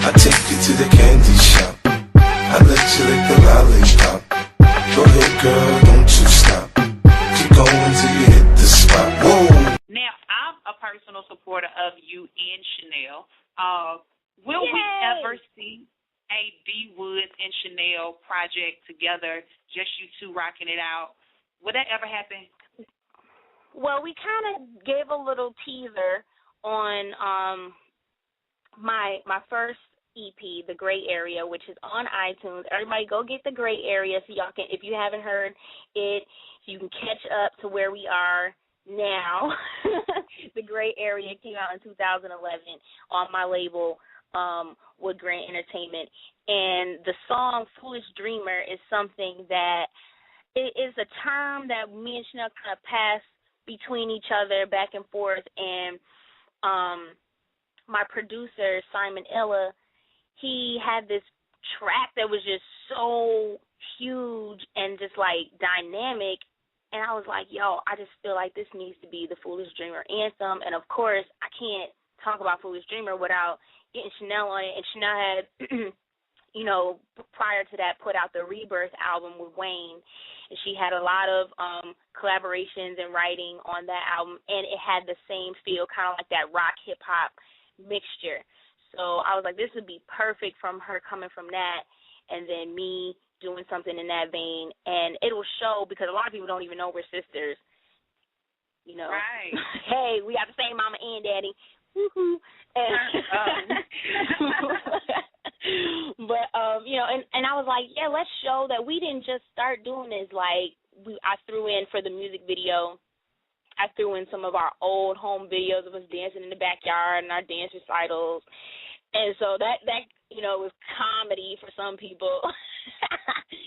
I take you to the candy shop. I let you lick the lollipop. Go ahead, girl, don't you stop. Keep going till you hit the spot. Whoa. Now, I'm a personal supporter of you and Shanell. Will we ever see a D Woods and Shanell project together, just you two rocking it out? Would that ever happen? Well, we kind of gave a little teaser on my first EP, The Gray Area, which is on iTunes. Everybody go get The Gray Area so y'all can, if you haven't heard it, you can catch up to where we are now. The Gray Area came out in 2011 on my label, Wood Grain Entertainment. And the song Foolish Dreamer is something that it is a term that me and Shanell kind of pass between each other back and forth. And my producer, Simon Ella, he had this track that was just so huge and just like dynamic. And I was like, yo, I just feel like this needs to be the Foolish Dreamer anthem. And of course, I can't talk about Foolish Dreamer without getting Shanell on it. And Shanell had, you know, prior to that, put out the Rebirth album with Wayne. And she had a lot of collaborations and writing on that album. And it had the same feel, kind of like that rock hip-hop mixture. So I was like, this would be perfect from her coming from that, and then me doing something in that vein. And it'll show, because a lot of people don't even know we're sisters. You know, right. Hey, we got the same mama and daddy. Woo-hoo. But, you know, and I was like, yeah, let's show that we didn't just start doing this. Like, I threw in for the music video, I threw in some of our old home videos of us dancing in the backyard and our dance recitals. And so that you know, was comedy for some people.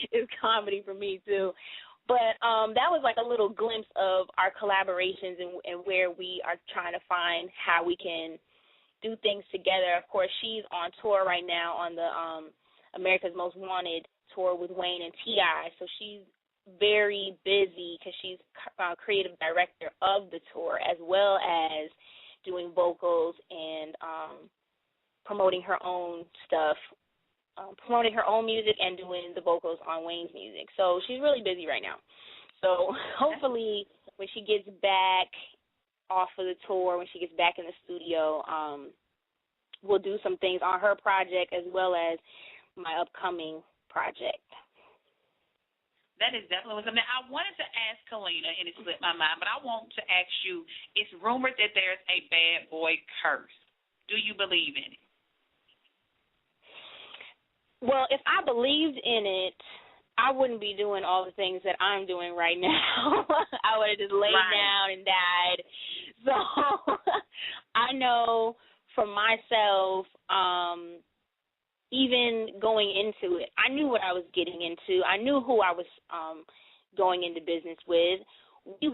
It's comedy for me, too. But that was like a little glimpse of our collaborations and where we are trying to find how we can do things together. Of course, she's on tour right now on the America's Most Wanted tour with Wayne and T.I., so she's very busy because she's creative director of the tour, as well as doing vocals and promoting her own stuff, promoting her own music and doing the vocals on Wayne's music. So she's really busy right now. So hopefully when she gets back off of the tour, when she gets back in the studio, we'll do some things on her project as well as my upcoming project. That is definitely something. I wanted to ask Kalina, and it slipped my mind, but I want to ask you, it's rumored that there's a bad boy curse. Do you believe in it? Well, if I believed in it, I wouldn't be doing all the things that I'm doing right now. I would have just laid down and died. So I know for myself, even going into it, I knew what I was getting into. I knew who I was going into business with. We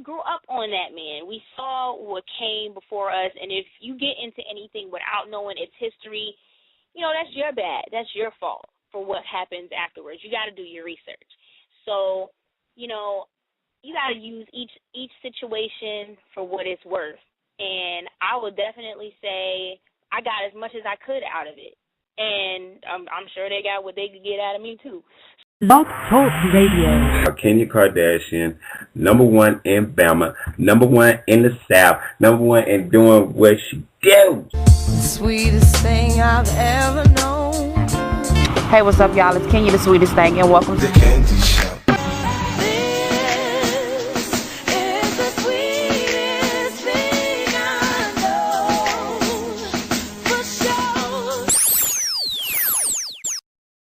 grew up on that, man. We saw what came before us, and if you get into anything without knowing its history, you know, that's your bad. That's your fault for what happens afterwards. You got to do your research. So, you know, you got to use each situation for what it's worth. And I would definitely say I got as much as I could out of it. And I'm sure they got what they could get out of me, too. Blog Talk Radio. Kenya Kardashian, #1 in Bama, #1 in the South, #1 in doing what she do. Sweetest thing I've ever known. Hey, what's up, y'all? It's Kenya, the Sweetest Thing, and welcome to the candy shop.